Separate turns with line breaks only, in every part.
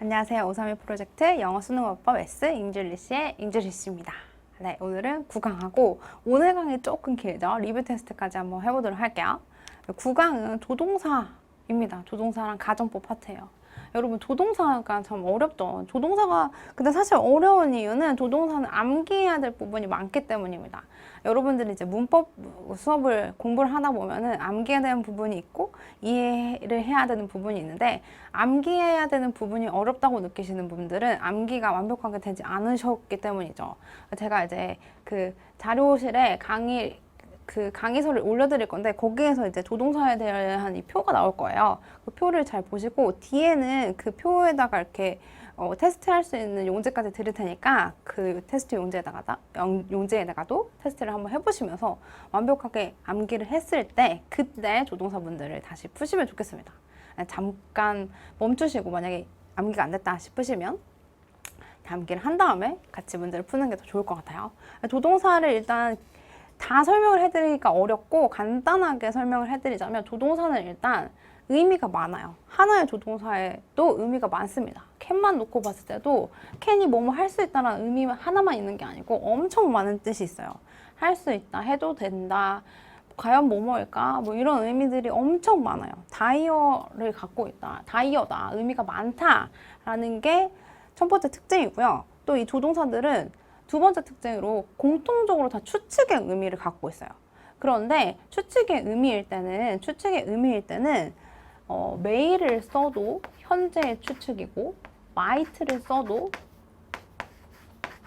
안녕하세요. 531 프로젝트 영어 수능 문법 S 잉글리시의 잉글리시입니다. 네, 오늘은 9강하고 오늘 강이 조금 길죠. 리뷰 테스트까지 한번 해보도록 할게요. 9강은 조동사입니다. 조동사랑 가정법 파트예요. 여러분 조동사가 참 어렵죠. 조동사가 근데 사실 어려운 이유는 조동사는 암기해야 될 부분이 많기 때문입니다. 여러분들이 이제 문법 수업을 공부를 하다 보면은 암기해야 되는 부분이 있고 이해를 해야 되는 부분이 있는데 암기해야 되는 부분이 어렵다고 느끼시는 분들은 암기가 완벽하게 되지 않으셨기 때문이죠. 제가 이제 그 자료실에 강의서를 올려드릴 건데 거기에서 이제 조동사에 대한 이 표가 나올 거예요. 그 표를 잘 보시고 뒤에는 그 표에다가 이렇게 테스트할 수 있는 용제까지 드릴 테니까 그 테스트 용제에다가도 테스트를 한번 해보시면서 완벽하게 암기를 했을 때 그때 조동사분들을 다시 푸시면 좋겠습니다. 잠깐 멈추시고 만약에 암기가 안 됐다 싶으시면 암기를 한 다음에 같이 문제를 푸는 게 더 좋을 것 같아요. 조동사를 일단 다 설명을 해드리기가 어렵고 간단하게 설명을 해드리자면 조동사는 일단 의미가 많아요. 하나의 조동사에도 의미가 많습니다. 캔만 놓고 봤을 때도 캔이 뭐뭐 할 수 있다는 의미 하나만 있는 게 아니고 엄청 많은 뜻이 있어요. 할 수 있다, 해도 된다, 과연 뭐뭐일까? 뭐 이런 의미들이 엄청 많아요. 다이어를 갖고 있다, 다이어다, 의미가 많다라는 게 첫 번째 특징이고요. 또 이 조동사들은 두 번째 특징으로 공통적으로 다 추측의 의미를 갖고 있어요. 그런데 추측의 의미일 때는 may를 써도 현재의 추측이고 might를 써도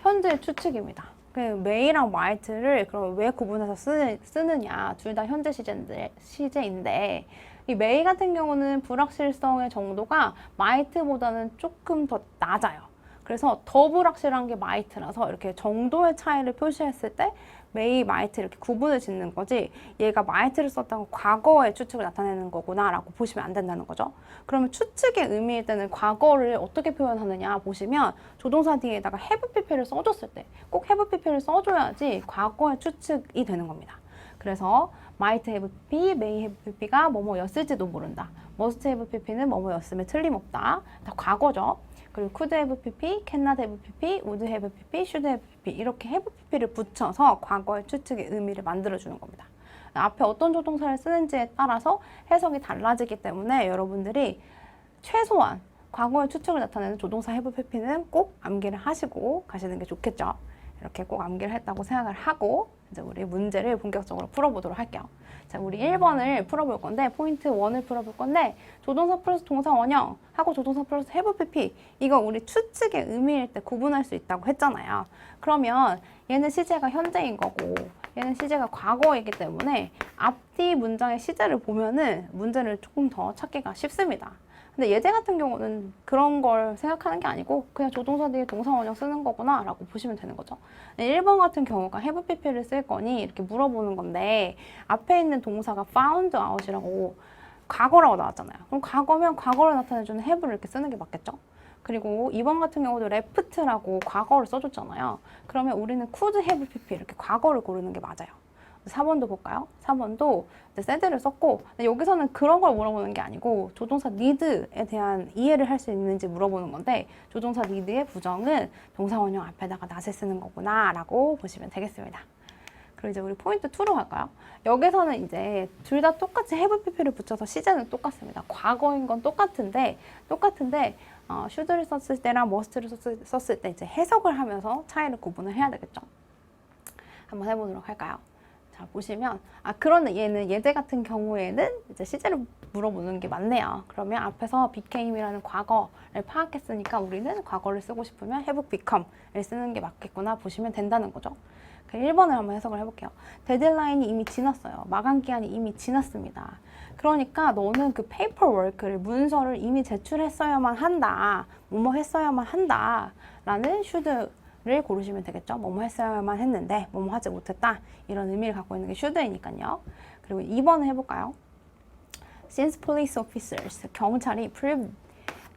현재의 추측입니다. 그 may랑 might를 그럼 왜 구분해서 쓰느냐? 둘 다 현재 시제인데 이 may 같은 경우는 불확실성의 정도가 might보다는 조금 더 낮아요. 그래서 더 불확실한 게 might라서 이렇게 정도의 차이를 표시했을 때 may, might 이렇게 구분을 짓는 거지 얘가 might를 썼다고 과거의 추측을 나타내는 거구나 라고 보시면 안 된다는 거죠. 그러면 추측의 의미일 때는 과거를 어떻게 표현하느냐 보시면 조동사 뒤에다가 have pp를 써줬을 때 꼭 have pp를 써줘야지 과거의 추측이 되는 겁니다. 그래서 might have pp, may have pp가 뭐뭐였을지도 모른다. must have pp는 뭐뭐였음에 틀림없다. 다 과거죠. 그리고 could have pp, cannot have pp, would have pp, should have pp 이렇게 have pp를 붙여서 과거의 추측의 의미를 만들어주는 겁니다. 앞에 어떤 조동사를 쓰는지에 따라서 해석이 달라지기 때문에 여러분들이 최소한 과거의 추측을 나타내는 조동사 have pp는 꼭 암기를 하시고 가시는 게 좋겠죠. 이렇게 꼭 암기를 했다고 생각을 하고 이제 우리 문제를 본격적으로 풀어보도록 할게요. 자, 우리 1번을 풀어볼 건데 포인트 1을 풀어볼 건데 조동사 플러스 동사 원형 하고 조동사 플러스 have pp 이거 우리 추측의 의미일 때 구분할 수 있다고 했잖아요. 그러면 얘는 시제가 현재인 거고 얘는 시제가 과거이기 때문에 앞뒤 문장의 시제를 보면은 문제를 조금 더 찾기가 쉽습니다. 근데 예제 같은 경우는 그런 걸 생각하는 게 아니고 그냥 조동사 뒤에 동사 원형 쓰는 거구나 라고 보시면 되는 거죠. 1번 같은 경우가 have pp를 쓸 거니 이렇게 물어보는 건데 앞에 있는 동사가 found out이라고 과거라고 나왔잖아요. 그럼 과거면 과거를 나타내주는 have를 이렇게 쓰는 게 맞겠죠? 그리고 2번 같은 경우도 left라고 과거를 써줬잖아요. 그러면 우리는 could have pp 이렇게 과거를 고르는 게 맞아요. 4번도 볼까요? 4번도 sed를 썼고 여기서는 그런 걸 물어보는 게 아니고 조동사 need에 대한 이해를 할 수 있는지 물어보는 건데 조동사 need의 부정은 동사 원형 앞에다가 not을 쓰는 거구나 라고 보시면 되겠습니다. 그리고 이제 우리 포인트 2로 갈까요? 여기서는 이제 둘 다 똑같이 have pp를 붙여서 시제는 똑같습니다. 과거인 건 똑같은데 should를 썼을 때랑 must를 썼을 때 이제 해석을 하면서 차이를 구분을 해야 되겠죠. 한번 해보도록 할까요? 자, 보시면 그런데 얘는 예제 같은 경우에는 이제 시제를 물어보는 게 맞네요. 그러면 앞에서 became이라는 과거를 파악했으니까 우리는 과거를 쓰고 싶으면 have become을 쓰는 게 맞겠구나 보시면 된다는 거죠. 1번을 한번 해석을 해볼게요. 데드라인이 이미 지났어요. 마감 기한이 이미 지났습니다. 그러니까 너는 그 페이퍼워크를 문서를 이미 제출했어야만 한다. 뭐뭐 했어야만 한다. 라는 should를 고르시면 되겠죠. 뭐뭐 했어야만 했는데 뭐뭐 하지 못했다. 이런 의미를 갖고 있는 게 should이니까요. 그리고 2번을 해볼까요? Since police officers, 경찰이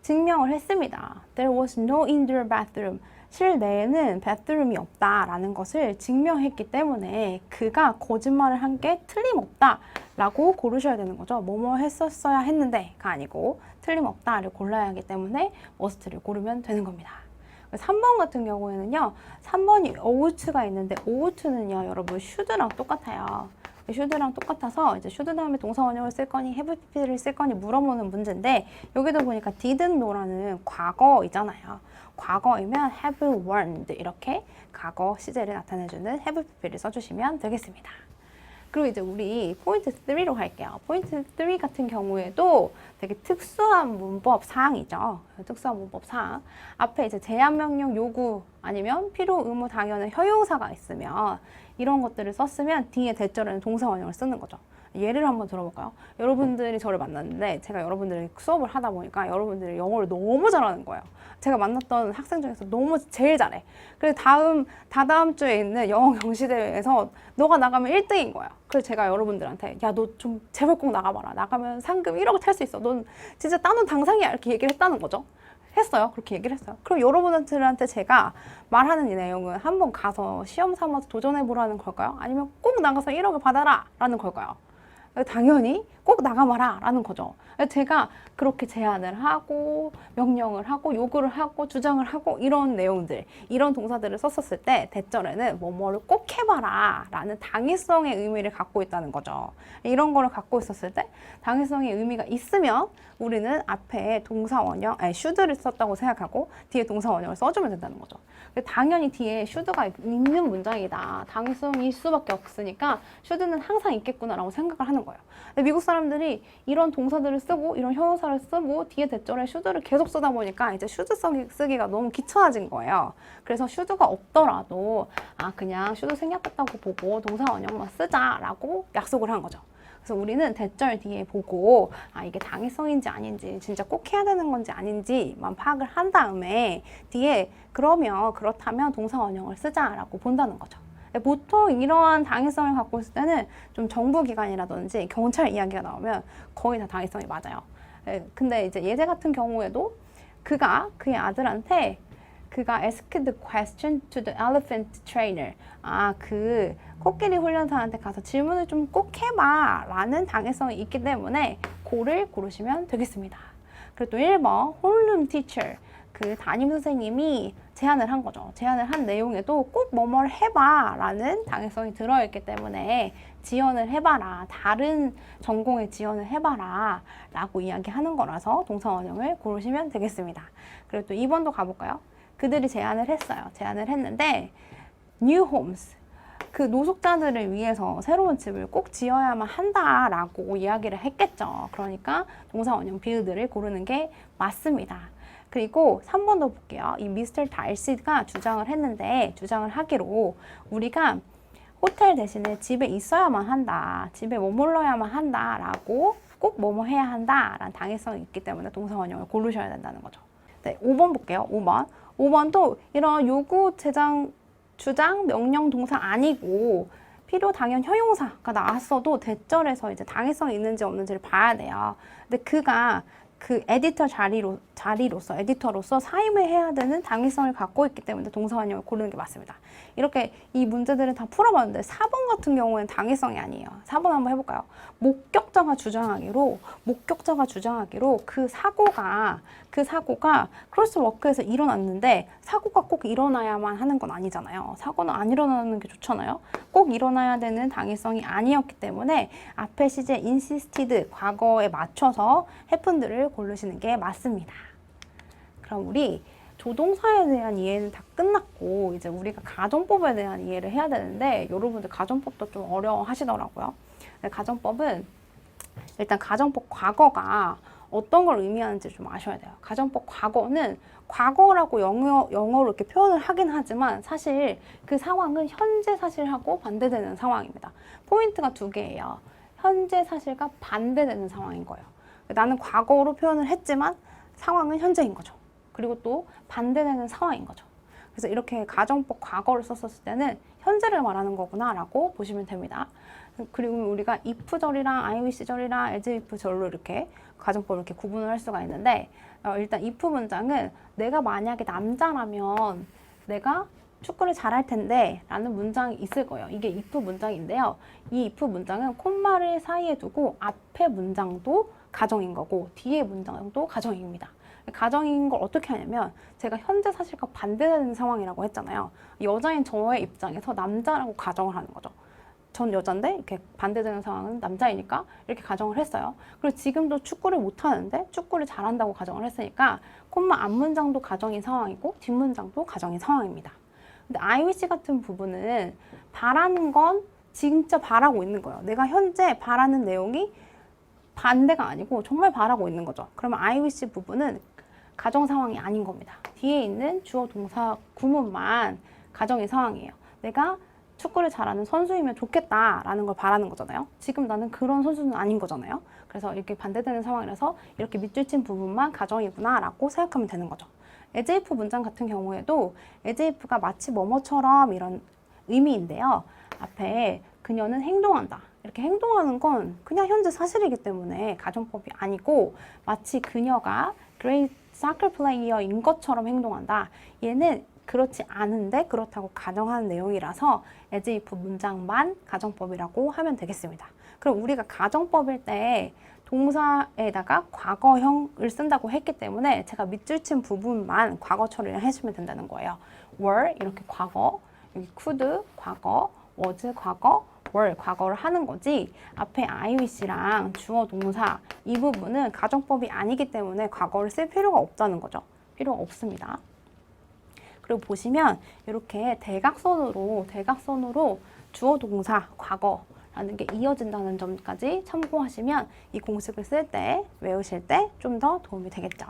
증명을 했습니다. There was no indoor bathroom. 실내에는 bathroom이 없다라는 것을 증명했기 때문에 그가 거짓말을 한 게 틀림없다 라고 고르셔야 되는 거죠. 뭐뭐 했었어야 했는데가 아니고 틀림없다를 골라야 하기 때문에 must를 고르면 되는 겁니다. 3번 같은 경우에는요. 3번이 ough가 있는데 ough는요. 여러분 should랑 똑같아요. should랑 똑같아서 이제 should 다음에 동사 원형을 쓸 거니 have pp를 쓸 거니 물어보는 문제인데 여기도 보니까 didn't know라는 과거이잖아요. 과거이면 have learned 이렇게 과거 시제를 나타내주는 have pp를 써주시면 되겠습니다. 그리고 이제 우리 포인트 3로 갈게요. 포인트 3 같은 경우에도 되게 특수한 문법 사항이죠. 특수한 문법 사항. 앞에 이제 제한 명령 요구 아니면 필요, 의무, 당연한 형용사가 있으면 이런 것들을 썼으면 뒤에 대절에는 동사 원형을 쓰는 거죠. 예를 한번 들어볼까요? 여러분들이 저를 만났는데 제가 여러분들이 수업을 하다 보니까 여러분들이 영어를 너무 잘하는 거예요. 제가 만났던 학생 중에서 너무 제일 잘해. 그래서 다다음 주에 있는 영어 경시대회에서 너가 나가면 1등인 거야. 그래서 제가 여러분들한테 야, 너 좀 제발 꼭 나가봐라. 나가면 상금 1억을 탈 수 있어. 넌 진짜 따놓은 당상이야. 이렇게 얘기를 했다는 거죠. 했어요. 그렇게 얘기를 했어요. 그럼 여러분들한테 제가 말하는 이 내용은 한번 가서 시험 삼아서 도전해보라는 걸까요? 아니면 꼭 나가서 1억을 받아라 라는 걸까요? 당연히 꼭 나가봐라 라는 거죠. 제가 그렇게 제안을 하고 명령을 하고 요구를 하고 주장을 하고 이런 내용들 이런 동사들을 썼었을 때 대절에는 뭐뭐를 꼭 해봐라 라는 당위성의 의미를 갖고 있다는 거죠. 이런 거를 갖고 있었을 때 당위성의 의미가 있으면 우리는 앞에 동사 원형, should를 썼다고 생각하고 뒤에 동사 원형을 써주면 된다는 거죠. 당연히 뒤에 should가 있는 문장이다. 당위성일 수밖에 없으니까 should는 항상 있겠구나라고 생각을 하는 거예요. 근데 미국 사람들이 이런 동사들을 쓰고 이런 형용사를 쓰고 뒤에 대절에 should를 계속 쓰다 보니까 이제 should 쓰기가 너무 귀찮아진 거예요. 그래서 should가 없더라도 그냥 should 생략했다고 보고 동사 원형만 쓰자라고 약속을 한 거죠. 그래서 우리는 대절 뒤에 보고 이게 당위성인지 아닌지 진짜 꼭 해야 되는 건지 아닌지만 파악을 한 다음에 뒤에 그렇다면 동사 원형을 쓰자라고 본다는 거죠. 보통 이러한 당위성을 갖고 있을 때는 좀 정부기관이라든지 경찰 이야기가 나오면 거의 다 당위성이 맞아요. 근데 이제 예제 같은 경우에도 그의 아들한테 그가 asked the question to the elephant trainer. 그 코끼리 훈련사한테 가서 질문을 좀 꼭 해봐 라는 당위성이 있기 때문에 고를 고르시면 되겠습니다. 그리고 또 1번 홀룸 teacher. 그 담임 선생님이 제안을 한 거죠. 제안을 한 내용에도 꼭 뭐뭐를 해봐 라는 당위성이 들어있기 때문에 지원을 해봐라. 다른 전공에 지원을 해봐라 라고 이야기하는 거라서 동사 원형을 고르시면 되겠습니다. 그리고 또 2번도 가볼까요? 그들이 제안을 했어요. 제안을 했는데 new homes. 그 노숙자들을 위해서 새로운 집을 꼭 지어야만 한다라고 이야기를 했겠죠. 그러니까 동사 원형 build를 고르는 게 맞습니다. 그리고 3번도 볼게요. 이 미스터 달시가 주장을 했는데 주장을 하기로 우리가 호텔 대신에 집에 있어야만 한다. 집에 머물러야만 한다라고 꼭 뭐뭐 해야 한다라는 당위성이 있기 때문에 동사 원형을 고르셔야 된다는 거죠. 네, 5번 볼게요. 5번. 5번도 이런 요구, 주장, 명령, 동사 아니고 필요, 당연, 형용사가 나왔어도 대절에서 이제 당위성이 있는지 없는지를 봐야 돼요. 근데 그가 그 에디터 자리로서 에디터로서 사임을 해야 되는 당위성을 갖고 있기 때문에 동사 원형을 고르는 게 맞습니다. 이렇게 이 문제들은 다 풀어봤는데 4번 같은 경우에는 당위성이 아니에요. 4번 한번 해볼까요? 목격자가 주장하기로 그 사고가 크로스워크에서 일어났는데 사고가 꼭 일어나야만 하는 건 아니잖아요. 사고는 안 일어나는 게 좋잖아요. 꼭 일어나야 되는 당위성이 아니었기 때문에 앞에 시제 insisted 과거에 맞춰서 happened를 고르시는 게 맞습니다. 그럼 우리 조동사에 대한 이해는 다 끝났고 이제 우리가 가정법에 대한 이해를 해야 되는데 여러분들 가정법도 좀 어려워하시더라고요. 가정법은 일단 가정법 과거가 어떤 걸 의미하는지 좀 아셔야 돼요. 가정법 과거는 과거라고 영어로 이렇게 표현을 하긴 하지만 사실 그 상황은 현재 사실하고 반대되는 상황입니다. 포인트가 두 개예요. 현재 사실과 반대되는 상황인 거예요. 나는 과거로 표현을 했지만 상황은 현재인 거죠. 그리고 또 반대되는 상황인 거죠. 그래서 이렇게 가정법 과거를 썼었을 때는 현재를 말하는 거구나 라고 보시면 됩니다. 그리고 우리가 if절이랑 IWC절이랑 asif절로 이렇게 가정법을 이렇게 구분을 할 수가 있는데 일단 if 문장은 내가 만약에 남자라면 내가 축구를 잘할 텐데 라는 문장이 있을 거예요. 이게 if 문장인데요. 이 if 문장은 콤마를 사이에 두고 앞에 문장도 가정인 거고 뒤에 문장도 가정입니다. 가정인 걸 어떻게 하냐면 제가 현재 사실과 반대되는 상황이라고 했잖아요. 여자인 저의 입장에서 남자라고 가정을 하는 거죠. 전 여잔데 이렇게 반대되는 상황은 남자이니까 이렇게 가정을 했어요. 그리고 지금도 축구를 못하는데 축구를 잘한다고 가정을 했으니까 콤마 앞문장도 가정인 상황이고 뒷문장도 가정인 상황입니다. 근데 I wish 같은 부분은 바라는 건 진짜 바라고 있는 거예요. 내가 현재 바라는 내용이 반대가 아니고 정말 바라고 있는 거죠. 그러면 I wish 부분은 가정 상황이 아닌 겁니다. 뒤에 있는 주어 동사 구문만 가정인 상황이에요. 내가 축구를 잘하는 선수이면 좋겠다라는 걸 바라는 거잖아요. 지금 나는 그런 선수는 아닌 거잖아요. 그래서 이렇게 반대되는 상황이라서 이렇게 밑줄 친 부분만 가정이구나 라고 생각하면 되는 거죠. as if 문장 같은 경우에도 as if가 마치 뭐뭐처럼 이런 의미인데요. 앞에 그녀는 행동한다. 이렇게 행동하는 건 그냥 현재 사실이기 때문에 가정법이 아니고 마치 그녀가 great soccer player인 것처럼 행동한다. 얘는 그렇지 않은데 그렇다고 가정하는 내용이라서 as if 문장만 가정법이라고 하면 되겠습니다. 그럼 우리가 가정법일 때 동사에다가 과거형을 쓴다고 했기 때문에 제가 밑줄 친 부분만 과거 처리를 해주면 된다는 거예요. were 이렇게 과거, 여기 could 과거, was 과거, were 과거를 하는 거지 앞에 I wish랑 주어 동사 이 부분은 가정법이 아니기 때문에 과거를 쓸 필요가 없다는 거죠. 필요가 없습니다. 그리고 보시면 이렇게 대각선으로 주어 동사 과거라는 게 이어진다는 점까지 참고하시면 이 공식을 쓸 때 외우실 때 좀 더 도움이 되겠죠.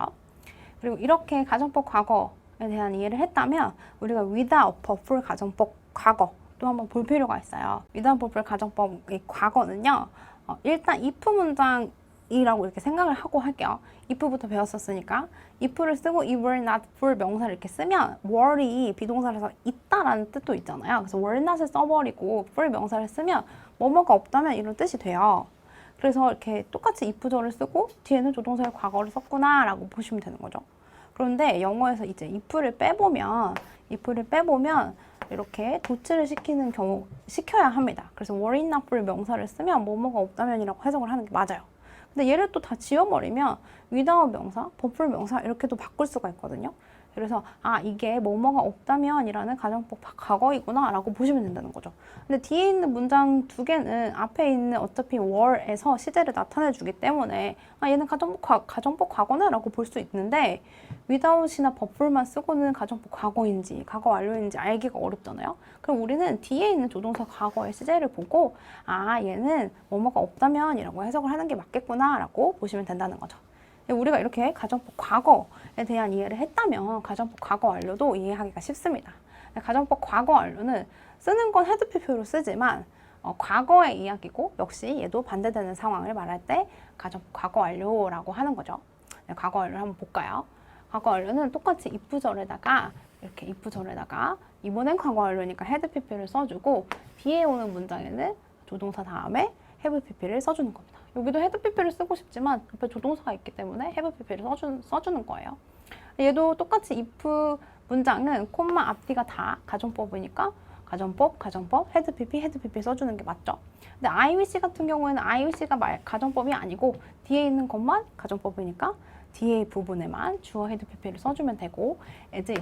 그리고 이렇게 가정법 과거에 대한 이해를 했다면 우리가 without 버풀 가정법 과거 또 한번 볼 필요가 있어요. without 버풀 가정법의 과거는요. 일단 if 문장이라고 이렇게 생각을 하고 할게요. if부터 배웠었으니까 if를 쓰고 if were not for 명사를 이렇게 쓰면 were이 비동사라서 있다라는 뜻도 있잖아요. 그래서 were not을 써버리고 for 명사를 쓰면 뭐뭐가 없다면 이런 뜻이 돼요. 그래서 이렇게 똑같이 if절을 쓰고 뒤에는 조동사의 과거를 썼구나 라고 보시면 되는 거죠. 그런데 영어에서 이제 if를 빼보면 이렇게 도치를 시켜야 합니다. 그래서 were not for 명사를 쓰면 뭐뭐가 없다면이라고 해석을 하는 게 맞아요. 근데 얘를 또 다 지워버리면 without 명사, 버풀 명사 이렇게도 바꿀 수가 있거든요. 그래서 이게 뭐뭐가 없다면 이라는 가정법 과거이구나 라고 보시면 된다는 거죠. 근데 뒤에 있는 문장 두 개는 앞에 있는 어차피 were에서 시제를 나타내 주기 때문에 얘는 가정법 과거네 라고 볼 수 있는데 without이나 버풀만 쓰고는 가정법 과거인지 과거 완료인지 알기가 어렵잖아요. 그럼 우리는 뒤에 있는 조동사 과거의 시제를 보고 얘는 뭐뭐가 없다면 이라고 해석을 하는 게 맞겠구나 라고 보시면 된다는 거죠. 우리가 이렇게 가정법 과거에 대한 이해를 했다면 가정법 과거 완료도 이해하기가 쉽습니다. 가정법 과거 완료는 쓰는 건 had PP로 쓰지만 과거의 이야기고 역시 얘도 반대되는 상황을 말할 때 가정법 과거 완료라고 하는 거죠. 과거 완료를 한번 볼까요? 과거 완료는 똑같이 if절에다가 이렇게 if절에다가 이번엔 과거 완료니까 had PP를 써주고 뒤에 오는 문장에는 조동사 다음에 have PP를 써주는 겁니다. 여기도 have pp를 쓰고 싶지만 옆에 조동사가 있기 때문에 have pp를 써주는 거예요. 얘도 똑같이 if 문장은 콤마 앞뒤가 다 가정법이니까 가정법, had pp 써주는 게 맞죠. 근데 I wish 같은 경우에는 I wish가 가정법이 아니고 뒤에 있는 것만 가정법이니까 뒤에 부분에만 주어 had pp를 써주면 되고 as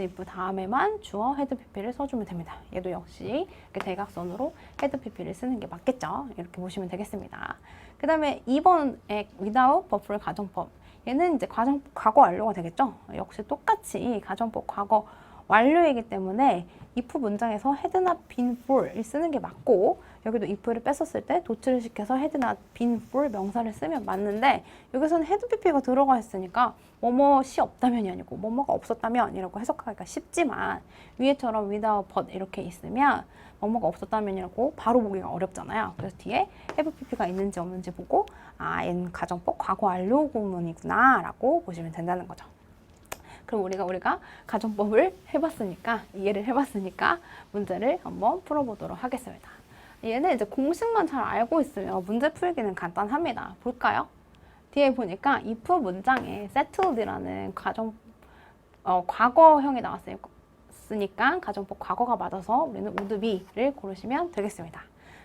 if 다음에만 주어 had pp를 써주면 됩니다. 얘도 역시 이렇게 대각선으로 had pp를 쓰는 게 맞겠죠. 이렇게 보시면 되겠습니다. 그 다음에 2번의 without 버풀 가정법 얘는 이제 과거 완료가 되겠죠. 역시 똑같이 가정법 과거 완료이기 때문에 if 문장에서 had not been for를 쓰는 게 맞고 여기도 if를 뺐었을 때 도치를 시켜서 had not been for 명사를 쓰면 맞는데 여기서는 had pp가 들어가 있으니까 뭐뭐시 없다면이 아니고 뭐뭐가 없었다면이라고 해석하기가 쉽지만 위에처럼 without but 이렇게 있으면 뭐뭐가 없었다면이라고 바로 보기가 어렵잖아요. 그래서 뒤에 have pp가 있는지 없는지 보고 얘는 가정법 과거 완료 구문이구나 라고 보시면 된다는 거죠. 그럼 우리가 가정법을 이해를 해봤으니까 문제를 한번 풀어보도록 하겠습니다. 얘는 이제 공식만 잘 알고 있으면 문제 풀기는 간단합니다. 볼까요? 뒤에 보니까 if 문장에 settled라는 과거형이 나왔으니까 가정법 과거가 맞아서 우리는 would be를 고르시면 되겠습니다.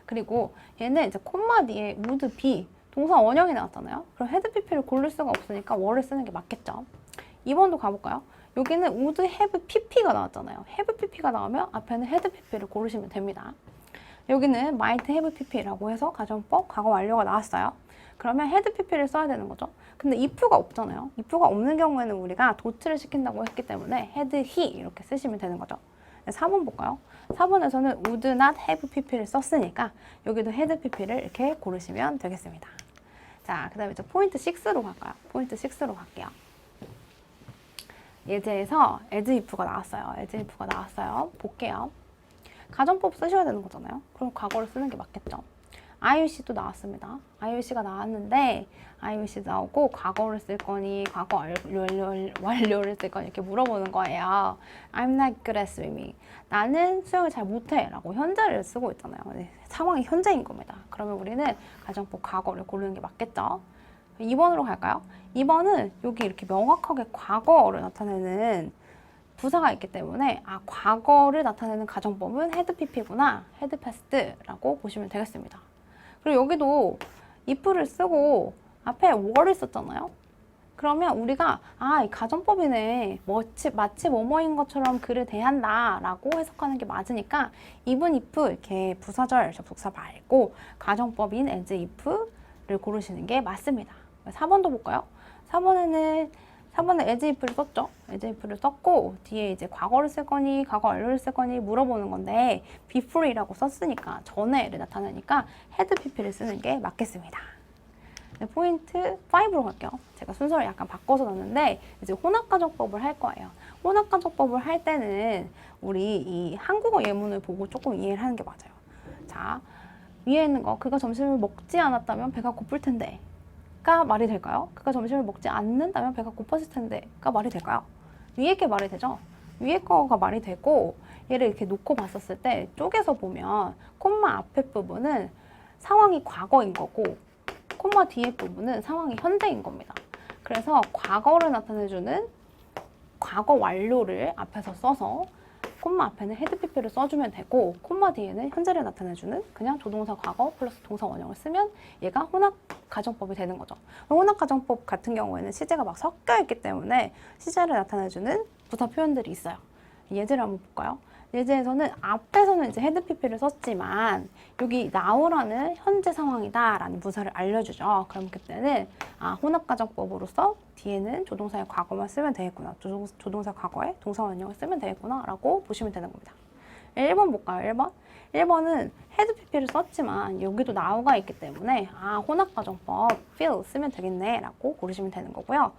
그리고 얘는 이제 콤마 뒤에 would be 동사 원형이 나왔잖아요. 그럼 had pp를 고를 수가 없으니까 were를 쓰는 게 맞겠죠. 2번도 가볼까요? 여기는 would have pp가 나왔잖아요. have pp가 나오면 앞에는 had pp를 고르시면 됩니다. 여기는 might have pp라고 해서 가정법 과거 완료가 나왔어요. 그러면 had pp를 써야 되는 거죠. 근데 if가 없잖아요. if가 없는 경우에는 우리가 도트를 시킨다고 했기 때문에 had he 이렇게 쓰시면 되는 거죠. 4번 볼까요? 4번에서는 would not have pp를 썼으니까 여기도 had pp를 이렇게 고르시면 되겠습니다. 자, 그 다음에 이제 포인트 6로 갈까요? 포인트 6로 갈게요. 예제에서 as if가 나왔어요. as if가 나왔어요. 볼게요. 가정법 쓰셔야 되는 거잖아요. 그럼 과거를 쓰는 게 맞겠죠. IUC도 나왔습니다. IUC가 나왔는데 IUC 나오고 과거를 쓸 거니 과거 완료를 쓸 거니 이렇게 물어보는 거예요. I'm not good at swimming. 나는 수영을 잘 못해 라고 현재를 쓰고 있잖아요. 상황이 현재인 겁니다. 그러면 우리는 가정법 과거를 고르는 게 맞겠죠. 2번으로 갈까요? 2번은 여기 이렇게 명확하게 과거를 나타내는 부사가 있기 때문에 과거를 나타내는 가정법은 had pp구나, had past라고 보시면 되겠습니다. 그리고 여기도 if를 쓰고 앞에 were를 썼잖아요. 그러면 우리가 이 가정법이네, 마치 뭐뭐인 것처럼 그를 대한다 라고 해석하는 게 맞으니까 even if 이렇게 부사절 접속사 말고 가정법인 as if를 고르시는 게 맞습니다. 4번도 볼까요? 4번은 as if를 썼죠. as if를 썼고 뒤에 이제 과거를 쓸 거니 과거 완료를 쓸 거니 물어보는 건데 before이라고 썼으니까 전에를 나타내니까 had pp를 쓰는 게 맞겠습니다. 네, 포인트 5로 갈게요. 제가 순서를 약간 바꿔서 놨는데 이제 혼합가정법을 할 거예요. 혼합가정법을 할 때는 우리 이 한국어 예문을 보고 조금 이해를 하는 게 맞아요. 자, 위에 있는 거 그가 점심을 먹지 않았다면 배가 고플 텐데 가 말이 될까요? 그가 점심을 먹지 않는다면 배가 고팠을 텐데가 말이 될까요? 위에 게 말이 되죠? 위에 거가 말이 되고 얘를 이렇게 놓고 봤었을 때 쪼개서 보면 콤마 앞에 부분은 상황이 과거인 거고 콤마 뒤에 부분은 상황이 현재인 겁니다. 그래서 과거를 나타내주는 과거 완료를 앞에서 써서 콤마 앞에는 had pp를 써주면 되고 콤마 뒤에는 현재를 나타내주는 그냥 조동사 과거 플러스 동사 원형을 쓰면 얘가 혼합 가정법이 되는 거죠. 혼합 가정법 같은 경우에는 시제가 막 섞여 있기 때문에 시제를 나타내주는 부사 표현들이 있어요. 예제를 한번 볼까요? 예제에서는 앞에서는 이제 had pp를 썼지만 여기 now라는 현재 상황이다 라는 부사를 알려주죠. 그럼 그때는 혼합 가정법으로서 뒤에는 조동사의 과거만 쓰면 되겠구나. 조동사 과거에 동사 원형을 쓰면 되겠구나 라고 보시면 되는 겁니다. 1번 볼까요? 1번? 1번은 had pp를 썼지만 여기도 now가 있기 때문에 혼합 가정법 feel 쓰면 되겠네 라고 고르시면 되는 거고요.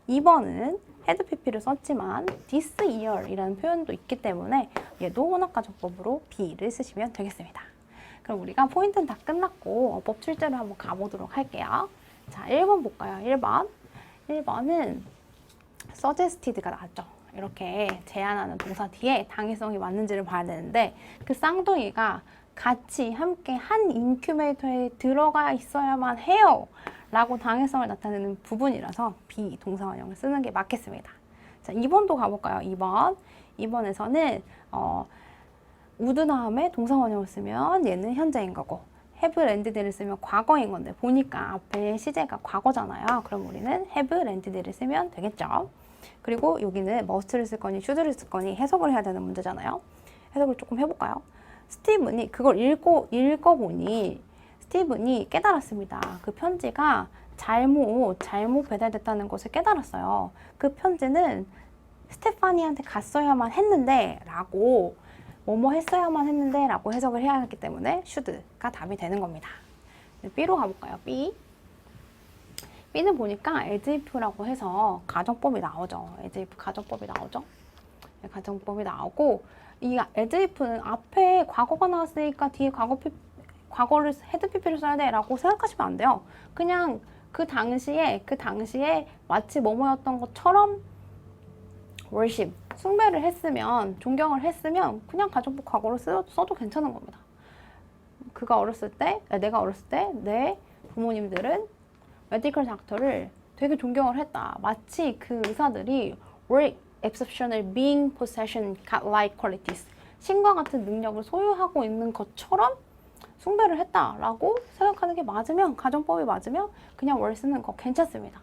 2번은 had pp를 썼지만 this year 이라는 표현도 있기 때문에 얘도 혼합가정법으로 be를 쓰시면 되겠습니다. 그럼 우리가 포인트는 다 끝났고 법 출제로 한번 가보도록 할게요. 자, 1번 볼까요? 1번. 1번은 suggested가 나왔죠. 이렇게 제안하는 동사 뒤에 당위성이 맞는지를 봐야 되는데 그 쌍둥이가 같이 함께 한 인큐베이터에 들어가 있어야만 해요 라고 당위성을 나타내는 부분이라서 be 동사 원형을 쓰는 게 맞겠습니다. 자, 2번도 가볼까요? 2번. 2번에서는 would 다음에 동사 원형을 쓰면 얘는 현재인 거고 have landed를 쓰면 과거인 건데 보니까 앞에 시제가 과거잖아요. 그럼 우리는 have landed를 쓰면 되겠죠. 그리고 여기는 must를 쓸 거니 should를 쓸 거니 해석을 해야 되는 문제잖아요. 해석을 조금 해볼까요? 스티븐이 그걸 읽어보니 스티븐이 깨달았습니다. 그 편지가 잘못 배달됐다는 것을 깨달았어요. 그 편지는 스테파니한테 갔어야만 했는데 라고 뭐뭐 했어야만 했는데 라고 해석을 해야 하기 때문에 should가 답이 되는 겁니다. B로 가볼까요? B. B는 보니까 as if라고 해서 가정법이 나오죠. as if 가정법이 나오죠. 가정법이 나오고 이 as if는 앞에 과거가 나왔으니까 뒤에 과거를 had pp를 써야 돼 라고 생각하시면 안 돼요. 그냥 그 당시에 마치 뭐뭐였던 것처럼 worship, 숭배를 했으면 존경을 했으면 그냥 가정법 과거로 써도 괜찮은 겁니다. 내가 어렸을 때 내 부모님들은 메디컬 닥터를 되게 존경을 했다. 마치 그 의사들이 were exceptional being possession like qualities 신과 같은 능력을 소유하고 있는 것처럼 숭배를 했다라고 생각하는 게 맞으면, 가정법이 맞으면 그냥 were 쓰는 거 괜찮습니다.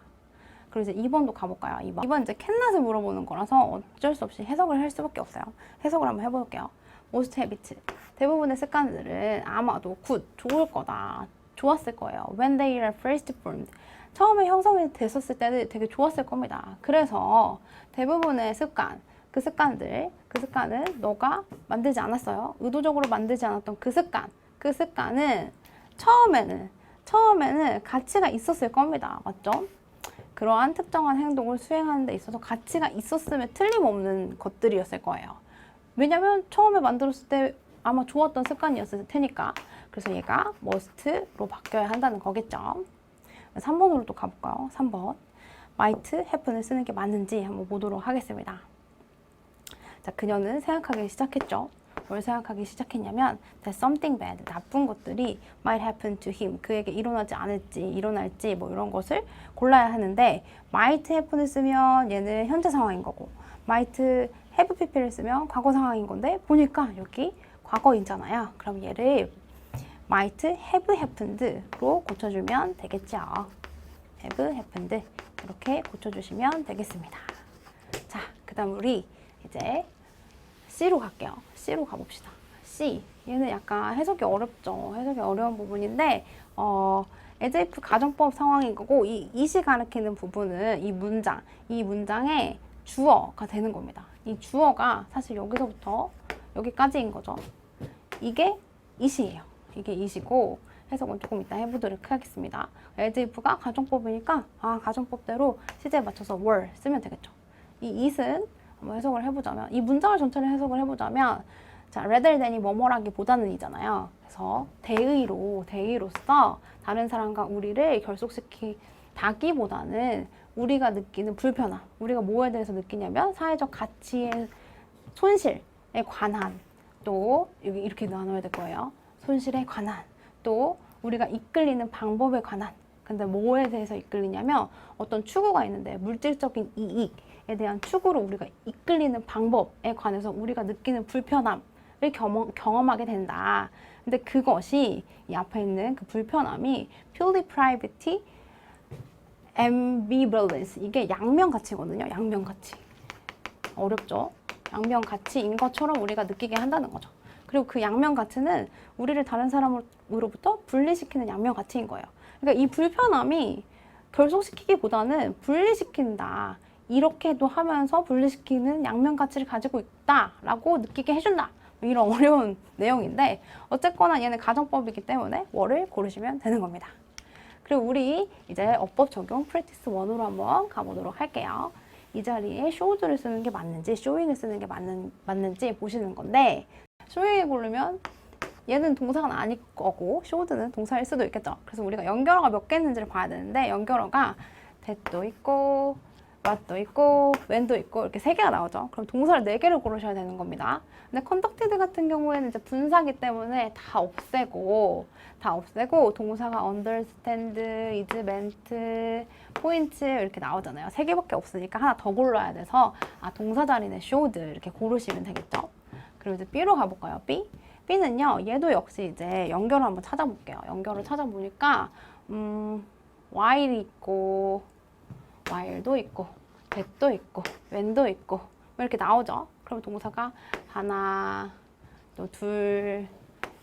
그리고 이제 2번도 가볼까요? 2번 이제 캔낫을 물어보는 거라서 어쩔 수 없이 해석을 할 수밖에 없어요. 해석을 한번 해볼게요. most habits. 대부분의 습관들은 아마도 good, 좋을 거다. 좋았을 거예요. When they are first formed. 처음에 형성이 됐었을 때는 되게 좋았을 겁니다. 그래서 대부분의 습관, 그 습관은 너가 만들지 않았어요. 의도적으로 만들지 않았던 그 습관은 처음에는 가치가 있었을 겁니다. 맞죠? 그러한 특정한 행동을 수행하는 데 있어서 가치가 있었으면 틀림없는 것들이었을 거예요. 왜냐면 처음에 만들었을 때 아마 좋았던 습관이었을 테니까. 그래서 얘가 must로 바뀌어야 한다는 거겠죠. 3번으로 또 가볼까요? 3번. might, happen을 쓰는 게 맞는지 한번 보도록 하겠습니다. 자, 그녀는 생각하기 시작했죠. 뭘 생각하기 시작했냐면 that something bad, 나쁜 것들이 might happen to him, 그에게 일어날지 뭐 이런 것을 골라야 하는데 might happen을 쓰면 얘는 현재 상황인 거고 might have pp를 쓰면 과거 상황인 건데 보니까 여기 과거이잖아요. 그럼 얘를 might have happened로 고쳐주면 되겠죠. have happened 이렇게 고쳐주시면 되겠습니다. 자, 그 다음 우리 이제 C로 갈게요. C로 가봅시다. C. 얘는 약간 해석이 어렵죠. 해석이 어려운 부분인데, as if 가정법 상황인 거고, 이 it이 가리키는 부분은 이 문장의 주어가 되는 겁니다. 이 주어가 사실 여기서부터 여기까지인 거죠. 이게 it이에요. 이게 it이고, 해석은 조금 이따 해보도록 하겠습니다. as if가 가정법이니까, 가정법대로 시제에 맞춰서 were 쓰면 되겠죠. 이 it은 한번 해석을 해보자면, 이 문장을 전체를 해석을 해보자면, 자, rather than이 뭐뭐라기 보다는 이잖아요. 그래서 대의로서 다른 사람과 우리를 결속시키다기보다는 우리가 느끼는 불편함, 우리가 뭐에 대해서 느끼냐면 사회적 가치의 손실에 관한, 또 여기 이렇게 나눠야 될 거예요. 손실에 관한, 또 우리가 이끌리는 방법에 관한. 근데 뭐에 대해서 이끌리냐면 어떤 추구가 있는데 물질적인 이익에 대한 추구로 우리가 이끌리는 방법에 관해서 우리가 느끼는 불편함을 경험하게 된다. 근데 그것이 이 앞에 있는 그 불편함이 purely private ambivalence, 이게 양면가치거든요. 양면가치. 어렵죠? 양면가치인 것처럼 우리가 느끼게 한다는 거죠. 그리고 그 양면가치는 우리를 다른 사람으로부터 분리시키는 양면가치인 거예요. 그러니까 이 불편함이 결속시키기보다는 분리시킨다. 이렇게도 하면서 분리시키는 양면가치를 가지고 있다라고 느끼게 해준다. 이런 어려운 내용인데 어쨌거나 얘는 가정법이기 때문에 뭐를 고르시면 되는 겁니다. 그리고 우리 이제 어법 적용 프랙티스 1으로 한번 가보도록 할게요. 이 자리에 showed를 쓰는 게 맞는지 showing을 쓰는 게 맞는지 보시는 건데 showing을 고르면 얘는 동사가 아닐 거고 showed는 동사일 수도 있겠죠. 그래서 우리가 연결어가 몇 개 있는지를 봐야 되는데 연결어가 that도 있고 what도 있고 when도 있고 이렇게 3개가 나오죠. 그럼 동사를 4개를 고르셔야 되는 겁니다. 근데 conducted 같은 경우에는 이제 분사기 때문에 다 없애고 동사가 understand, is meant, point 이렇게 나오잖아요. 3개밖에 없으니까 하나 더 골라야 돼서 동사 자리는 showed 이렇게 고르시면 되겠죠. 그리고 이제 B로 가볼까요? B는요, 얘도 역시 이제 연결을 한번 찾아볼게요. 연결을 찾아보니까 while이 있고 while도 있고 that도 있고 when도 있고 이렇게 나오죠. 그럼 동사가 하나, 또 둘,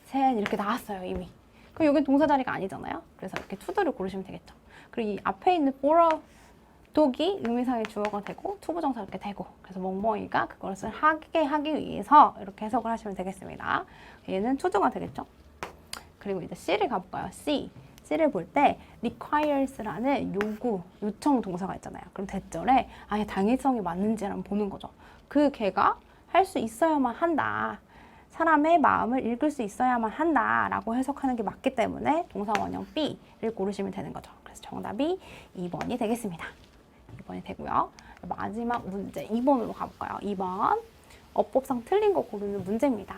셋 이렇게 나왔어요, 이미. 그럼 여긴 동사 자리가 아니잖아요. 그래서 이렇게 to를 고르시면 되겠죠. 그리고 이 앞에 있는 for 독이 의미상의 주어가 되고 투부정사 이렇게 되고 그래서 멍멍이가 그것을 하기 위해서 이렇게 해석을 하시면 되겠습니다. 얘는 투두가 되겠죠. 그리고 이제 C를 가볼까요? C를 볼 때 requires라는 요청 동사가 있잖아요. 그럼 대절에 얘 당위성이 맞는지를 한번 보는 거죠. 그 걔가 할 수 있어야만 한다. 사람의 마음을 읽을 수 있어야만 한다 라고 해석하는 게 맞기 때문에 동사 원형 B를 고르시면 되는 거죠. 그래서 정답이 2번이 되겠습니다. 2번이 되고요. 마지막 문제 2번으로 가볼까요? 2번 어법상 틀린 거 고르는 문제입니다.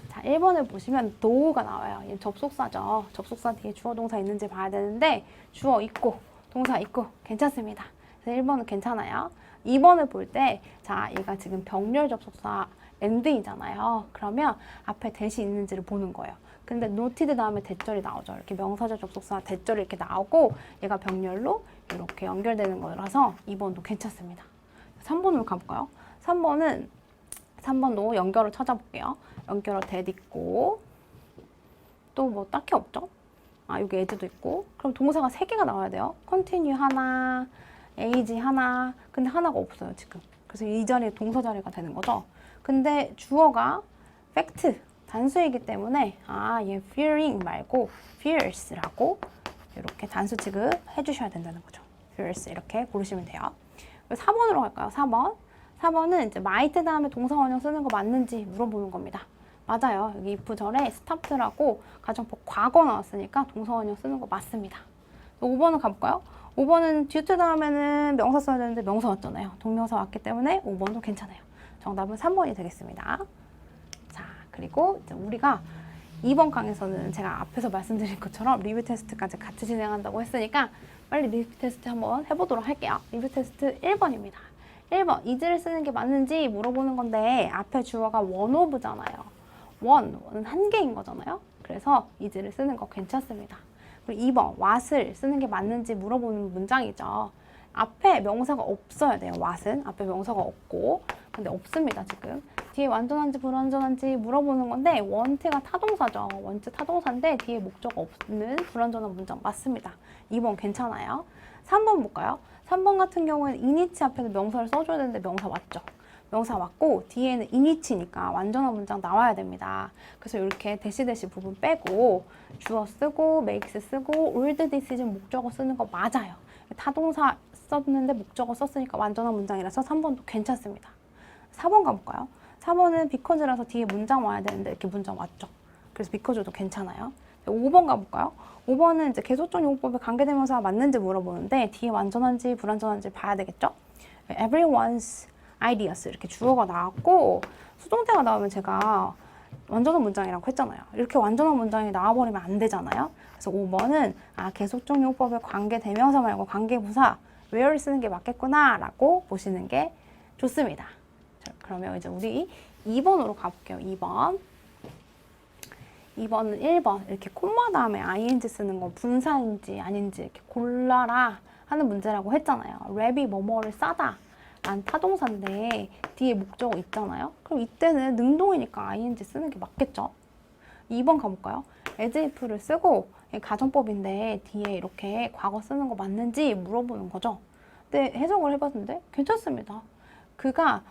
자, 1번을 보시면 do가 나와요. 얘는 접속사죠. 접속사 뒤에 주어 동사 있는지 봐야 되는데 주어 있고 동사 있고 괜찮습니다. 그래서 1번은 괜찮아요. 2번을 볼 때 자, 얘가 지금 병렬 접속사 and이잖아요. 그러면 앞에 that이 있는지를 보는 거예요. 근데 noted 다음에 대절이 나오죠. 이렇게 명사절 접속사 대절이 이렇게 나오고 얘가 병렬로 이렇게 연결되는 거라서 2번도 괜찮습니다. 3번으로 가볼까요? 3번도 연결어 찾아볼게요. 연결어 that 있고 또 뭐 딱히 없죠? 여기 as도 있고 그럼 동사가 3개가 나와야 돼요. continue 하나, age 하나, 근데 하나가 없어요 지금. 그래서 이 자리에 동사 자리가 되는 거죠. 근데 주어가 fact, 단수이기 때문에 얘 fearing 말고 fears라고 이렇게 단수 취급해 주셔야 된다는 거죠. fears 이렇게 고르시면 돼요. 4번으로 갈까요? 4번. 4번은 이제 might 다음에 동사 원형 쓰는 거 맞는지 물어보는 겁니다. 맞아요. 여기 if 절에 stopped라고 가정법 과거 나왔으니까 동사 원형 쓰는 거 맞습니다. 5번은 가볼까요? 5번은 due to 다음에는 명사 써야 되는데 명사 왔잖아요. 동명사 왔기 때문에 5번도 괜찮아요. 정답은 3번이 되겠습니다. 자, 그리고 이제 우리가 이번 강에서는 제가 앞에서 말씀드린 것처럼 리뷰 테스트까지 같이 진행한다고 했으니까 빨리 리뷰 테스트 한번 해보도록 할게요. 리뷰 테스트 1번입니다. 1번, is를 쓰는 게 맞는지 물어보는 건데 앞에 주어가 one of잖아요. one는 한 개인 거잖아요. 그래서 is를 쓰는 거 괜찮습니다. 그리고 2번, what을 쓰는 게 맞는지 물어보는 문장이죠. 앞에 명사가 없어야 돼요. what은 앞에 명사가 없고 근데 없습니다 지금. 뒤에 완전한지 불완전한지 물어보는 건데 want가 타동사죠. want 타동사인데 뒤에 목적 없는 불완전한 문장 맞습니다. 2번 괜찮아요. 3번 볼까요? 3번 같은 경우에는 init 앞에서 명사를 써줘야 되는데 명사 왔죠. 명사 왔고 뒤에는 init니까 완전한 문장 나와야 됩니다. 그래서 이렇게 대시 부분 빼고 주어 쓰고 makes 쓰고 would decision 목적어 쓰는 거 맞아요. 타동사 썼는데 목적어 썼으니까 완전한 문장이라서 3번도 괜찮습니다. 4번 가볼까요? 4번은 because라서 뒤에 문장 와야 되는데 이렇게 문장 왔죠. 그래서 because도 괜찮아요. 5번 가볼까요? 5번은 이제 계속적 용법에 관계대명사가 맞는지 물어보는데 뒤에 완전한지 불완전한지 봐야 되겠죠? everyone's ideas 이렇게 주어가 나왔고 수동태가 나오면 제가 완전한 문장이라고 했잖아요. 이렇게 완전한 문장이 나와버리면 안 되잖아요. 그래서 5번은 계속적 용법의 관계대명사 말고 관계부사 where를 쓰는 게 맞겠구나 라고 보시는 게 좋습니다. 자, 그러면 이제 우리 2번으로 가볼게요. 2번. 2번은 1번 이렇게 콤마 다음에 ing 쓰는 건 분사인지 아닌지 이렇게 골라라 하는 문제라고 했잖아요. 랩이 뭐뭐를 싸다 란 타동사인데 뒤에 목적어 있잖아요. 그럼 이때는 능동이니까 ing 쓰는 게 맞겠죠. 2번 가볼까요? as if를 쓰고 가정법인데 뒤에 이렇게 과거 쓰는 거 맞는지 물어보는 거죠. 근데 해석을 해봤는데 괜찮습니다. 그가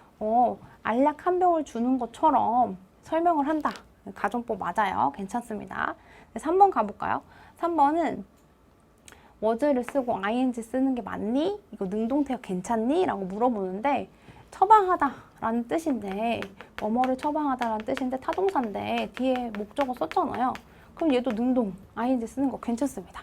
알약 한 병을 주는 것처럼 설명을 한다. 가정법 맞아요. 괜찮습니다. 3번 가볼까요? 3번은 was를 쓰고 ing 쓰는 게 맞니? 이거 능동태가 괜찮니? 라고 물어보는데 처방하다 라는 뜻인데 뭐뭐를 처방하다 라는 뜻인데 타동사인데 뒤에 목적어 썼잖아요. 그럼 얘도 능동 ing 쓰는 거 괜찮습니다.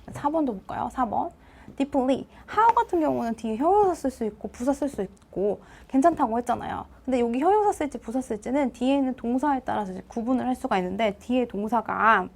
4번도 볼까요? 4번 deeply how 같은 경우는 뒤에 형용사 쓸 수 있고 부사 쓸 수 있고 괜찮다고 했잖아요. 근데 여기 형용사 쓸지 부사 쓸지는 뒤에 있는 동사에 따라서 이제 구분을 할 수가 있는데 뒤에 동사가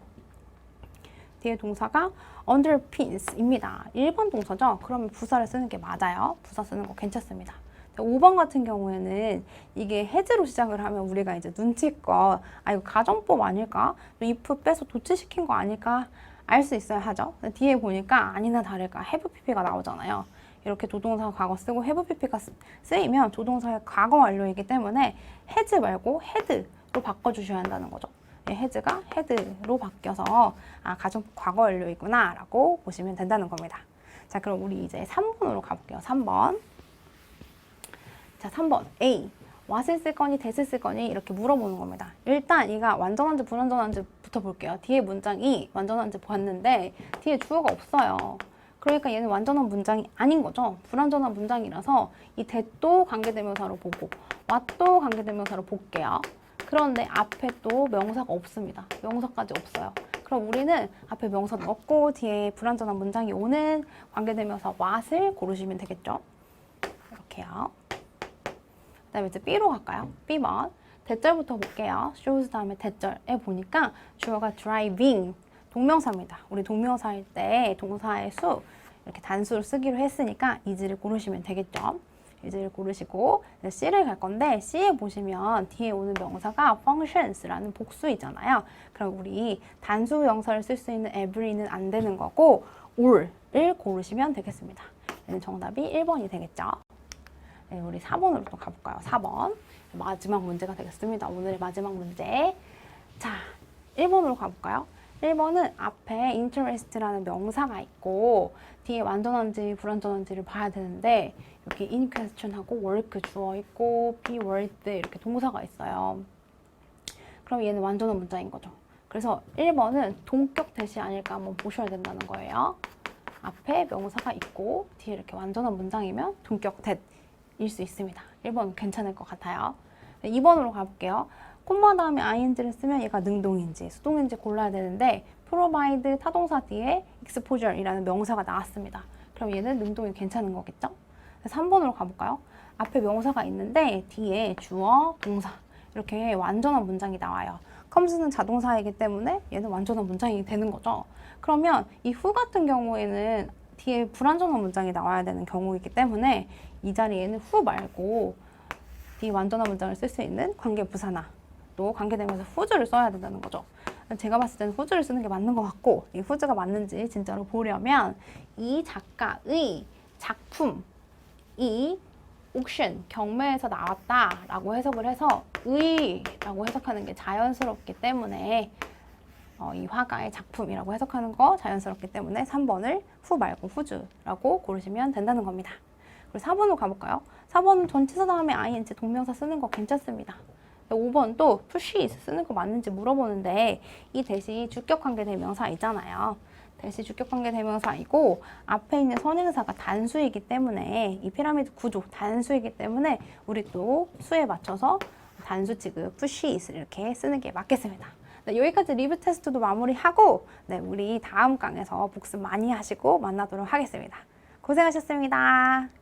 underpins입니다. 1번 동사죠. 그러면 부사를 쓰는 게 맞아요. 부사 쓰는 거 괜찮습니다. 5번 같은 경우에는 이게 has로 시작을 하면 우리가 이제 눈치껏 이거 가정법 아닐까? if 빼서 도치시킨 거 아닐까? 알 수 있어야 하죠. 뒤에 보니까 아니나 다를까 have pp가 나오잖아요. 이렇게 조동사 과거 쓰고 have pp가 쓰이면 조동사의 과거 완료이기 때문에 has 말고 had로 바꿔주셔야 한다는 거죠. has가 had로 바뀌어서 가정 과거 완료이구나 라고 보시면 된다는 겁니다. 자, 그럼 우리 이제 3번으로 가볼게요. 3번. 자, 3번 A. what을 쓸 거니 that을 쓸 거니 이렇게 물어보는 겁니다. 일단 얘가 완전한지 불완전한지부터 볼게요. 뒤에 문장이 완전한지 봤는데 뒤에 주어가 없어요. 그러니까 얘는 완전한 문장이 아닌 거죠. 불완전한 문장이라서 이 that도 관계대명사로 보고 what도 관계대명사로 볼게요. 그런데 앞에 또 명사가 없습니다. 명사까지 없어요. 그럼 우리는 앞에 명사 넣고 뒤에 불완전한 문장이 오는 관계대명사 what을 고르시면 되겠죠. 이렇게요. 그 다음에 이제 B로 갈까요? B번. 대절부터 볼게요. shows 다음에 대절에 보니까 주어가 driving, 동명사입니다. 우리 동명사일 때 동사의 수, 이렇게 단수를 쓰기로 했으니까 is를 고르시면 되겠죠. is를 고르시고 C를 갈 건데 C에 보시면 뒤에 오는 명사가 functions라는 복수이잖아요. 그럼 우리 단수 명사를 쓸 수 있는 every는 안 되는 거고 all을 고르시면 되겠습니다. 얘는 정답이 1번이 되겠죠. 네, 우리 4번으로 또 가볼까요? 4번. 마지막 문제가 되겠습니다. 오늘의 마지막 문제. 자, 1번으로 가볼까요? 1번은 앞에 interest라는 명사가 있고 뒤에 완전한지 불완전한지를 봐야 되는데 여기 in question하고 work 주어 있고 be worth 이렇게 동사가 있어요. 그럼 얘는 완전한 문장인 거죠. 그래서 1번은 동격 대시 아닐까 한번 보셔야 된다는 거예요. 앞에 명사가 있고 뒤에 이렇게 완전한 문장이면 동격 that일 수 있습니다. 1번 괜찮을 것 같아요. 2번으로 가볼게요. 콤마 다음에 ing를 쓰면 얘가 능동인지 수동인지 골라야 되는데 provide 타동사 뒤에 exposure이라는 명사가 나왔습니다. 그럼 얘는 능동이 괜찮은 거겠죠? 3번으로 가볼까요? 앞에 명사가 있는데 뒤에 주어, 동사 이렇게 완전한 문장이 나와요. comes는 자동사이기 때문에 얘는 완전한 문장이 되는 거죠. 그러면 이 who 같은 경우에는 뒤에 불완전한 문장이 나와야 되는 경우이기 때문에 이 자리에는 who 말고 뒤에 완전한 문장을 쓸 수 있는 관계 부사나 또 관계되면서 who's를 써야 된다는 거죠. 제가 봤을 때는 who's를 쓰는 게 맞는 것 같고 이 who's가 맞는지 진짜로 보려면 이 작가의 작품이 옥션, 경매에서 나왔다라고 해석을 해서 의라고 해석하는 게 자연스럽기 때문에 이 화가의 작품이라고 해석하는 거 자연스럽기 때문에 3번을 who 말고 whos라고 고르시면 된다는 겁니다. 그리고 4번으로 가볼까요? 4번은 전치사 다음에 ing 동명사 쓰는 거 괜찮습니다. 5번도 pushes 쓰는 거 맞는지 물어보는데 이 대시 주격관계 대명사 있잖아요. 대시 주격관계 대명사이고 앞에 있는 선행사가 단수이기 때문에 이 피라미드 구조 단수이기 때문에 우리 또 수에 맞춰서 단수 취급 pushes 이렇게 쓰는 게 맞겠습니다. 네, 여기까지 리뷰 테스트도 마무리하고 네, 우리 다음 강에서 복습 많이 하시고 만나도록 하겠습니다. 고생하셨습니다.